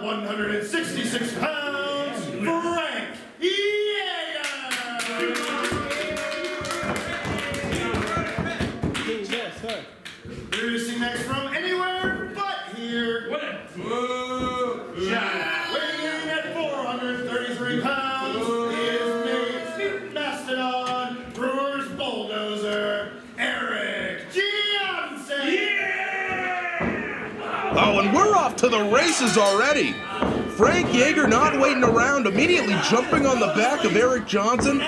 166 pounds, Frank Jaeger! Introducing next from anywhere but here, weighing in at 433 pounds, is Nate's Mastodon, Brewer's Bulldozer, Eric Johnson! Oh, and we're off to the races already. Frank Jaeger not waiting around, immediately jumping on the back of Eric Johnson,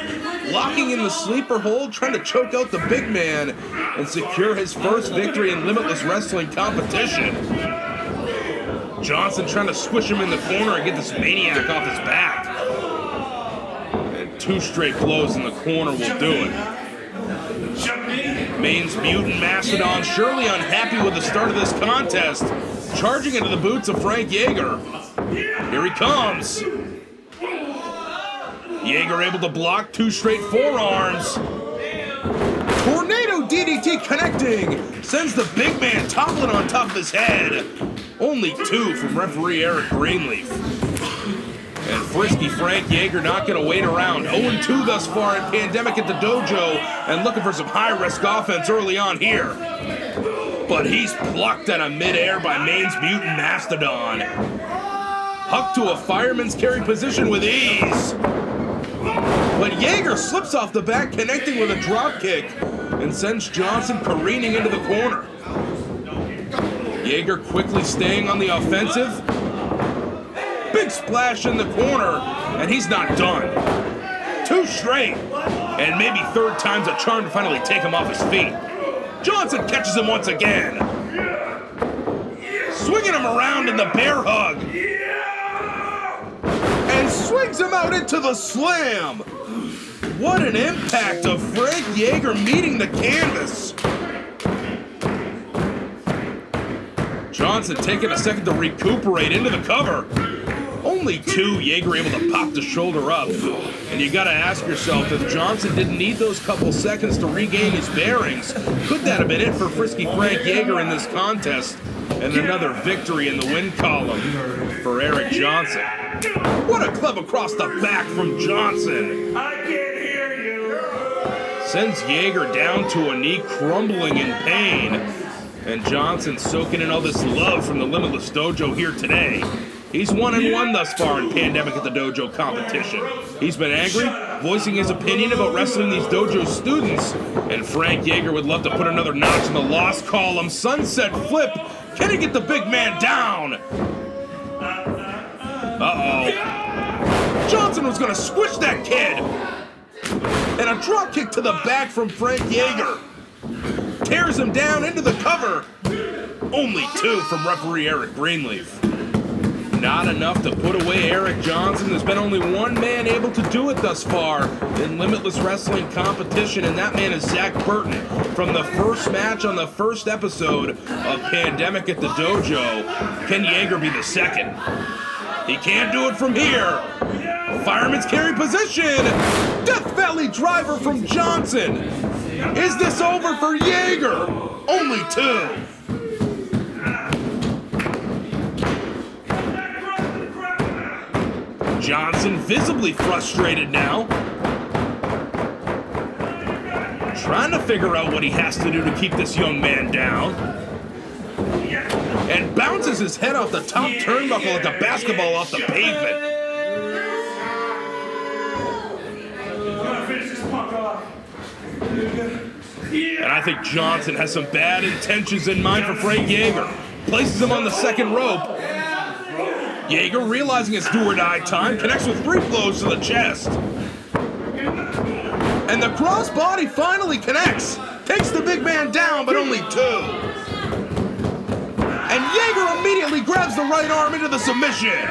locking in the sleeper hold, trying to choke out the big man and secure his first victory in Limitless Wrestling competition. Johnson trying to squish him in the corner and get this maniac off his back. And 2 straight blows in the corner will do it. Maine's mutant Mastodon surely unhappy with the start of this contest, charging into the boots of Frank Jaeger. Here he comes. Jaeger able to block 2 straight forearms. Tornado DDT connecting. Sends the big man toppling on top of his head. Only 2 from referee Eric Greenleaf. And frisky Frank Jaeger not going to wait around. 0-2 thus far in Pandemic at the Dojo and looking for some high-risk offense early on here. But he's plucked out of midair by Maine's mutant Mastodon. Hucked to a fireman's carry position with ease. But Jaeger slips off the back, connecting with a drop kick and sends Johnson careening into the corner. Jaeger quickly staying on the offensive. Big splash in the corner, and he's not done. 2 straight, and maybe 3rd time's a charm to finally take him off his feet. Johnson catches him once again. Swinging him around in the bear hug. And swings him out into the slam. What an impact of Frank Jaeger meeting the canvas. Johnson taking a second to recuperate into the cover. Only 2, Jaeger able to pop the shoulder up. And you gotta ask yourself, if Johnson didn't need those couple seconds to regain his bearings, could that have been it for frisky Frank Jaeger in this contest? And another victory in the win column for Eric Johnson. What a club across the back from Johnson. I can't hear you. Sends Jaeger down to a knee, crumbling in pain. And Johnson soaking in all this love from the Limitless Dojo here today. He's 1-1 thus far in Pandemic at the Dojo competition. He's been angry, voicing his opinion about wrestling these dojo students. And Frank Jaeger would love to put another notch in the loss column. Sunset flip. Can he get the big man down? Uh-oh. Johnson was going to squish that kid. And a drop kick to the back from Frank Jaeger. Tears him down into the cover. Only 2 from referee Eric Greenleaf. Not enough to put away Eric Johnson. There's been only 1 man able to do it thus far in Limitless Wrestling competition, and that man is Zach Burton from the first match on the first episode of Pandemic at the Dojo. Can Jaeger be the second? He can't do it from here. Fireman's carry position. Death Valley driver from Johnson. Is this over for Jaeger? Only 2. Johnson visibly frustrated now. Trying to figure out what he has to do to keep this young man down. And bounces his head off the top turnbuckle like a basketball off the pavement. And I think Johnson has some bad intentions in mind for Frank Jaeger. Places him on the second rope. Jaeger, realizing it's do-or-die time, connects with 3 blows to the chest. And the crossbody finally connects. Takes the big man down, but only 2. And Jaeger immediately grabs the right arm into the submission.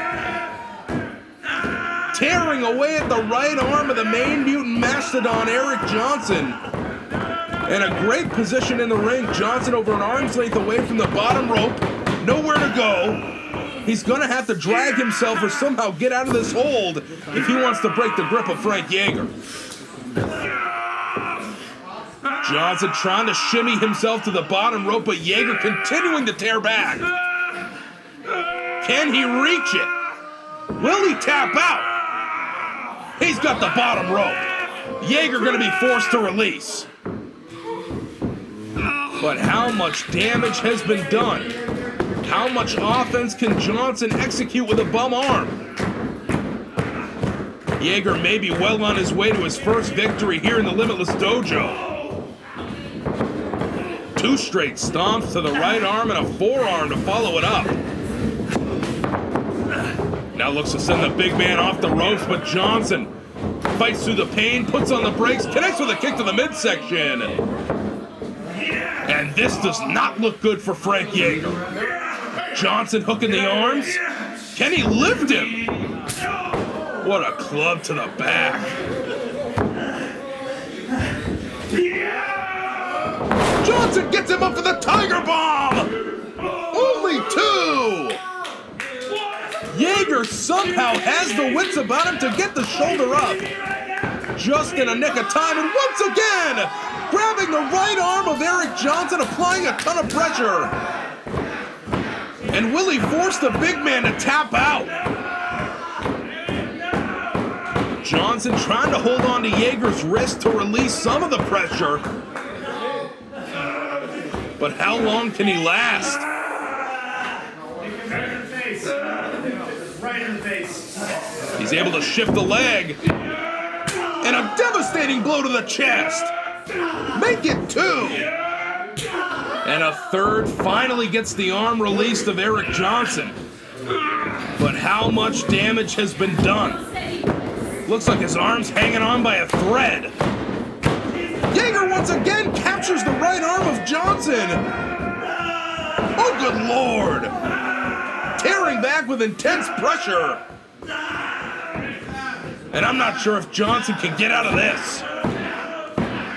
Tearing away at the right arm of the main mutant Mastodon, Eric Johnson. In a great position in the ring, Johnson over an arm's length away from the bottom rope. Nowhere to go. He's going to have to drag himself or somehow get out of this hold if he wants to break the grip of Frank Jaeger. Johnson trying to shimmy himself to the bottom rope, but Jaeger continuing to tear back. Can he reach it? Will he tap out? He's got the bottom rope. Jaeger gonna be forced to release. But how much damage has been done? How much offense can Johnson execute with a bum arm? Jaeger may be well on his way to his first victory here in the Limitless Dojo. 2 straight stomps to the right arm and a forearm to follow it up. Now looks to send the big man off the ropes, but Johnson fights through the pain, puts on the brakes, connects with a kick to the midsection. And this does not look good for Frank Jaeger. Johnson hooking the arms. Can he lift him? What a club to the back. Johnson gets him up for the Tiger Bomb. Only 2. Jaeger somehow has the wits about him to get the shoulder up. Just in a nick of time, and once again, grabbing the right arm of Eric Johnson, applying a ton of pressure. And will he force the big man to tap out? Johnson trying to hold on to Jaeger's wrist to release some of the pressure. But how long can he last? Right in the face. He's able to shift the leg. And a devastating blow to the chest. Make it 2. And a third finally gets the arm released of Eric Johnson. But how much damage has been done? Looks like his arm's hanging on by a thread. Jaeger once again captures the right arm of Johnson. Oh, good Lord. Tearing back with intense pressure. And I'm not sure if Johnson can get out of this.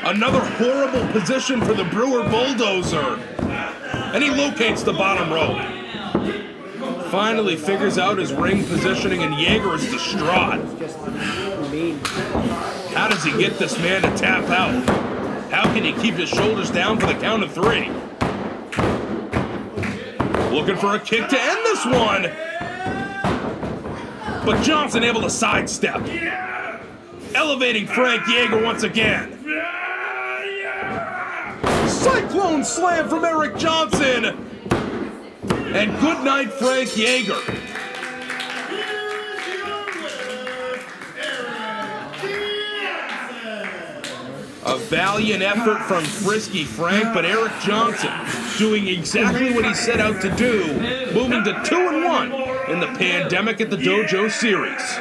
Another horrible position for the Brewer Bulldozer. And he locates the bottom rope. Finally figures out his ring positioning, and Jaeger is distraught. How does he get this man to tap out? How can he keep his shoulders down for the count of 3? Looking for a kick to end this one. But Johnson able to sidestep. Elevating Frank Jaeger once again. Cyclone slam from Eric Johnson. And good night, Frank Jaeger. A valiant effort from Frisky Frank, but Eric Johnson doing exactly what he set out to do, moving to 2-1 in the Pandemic at the Dojo series.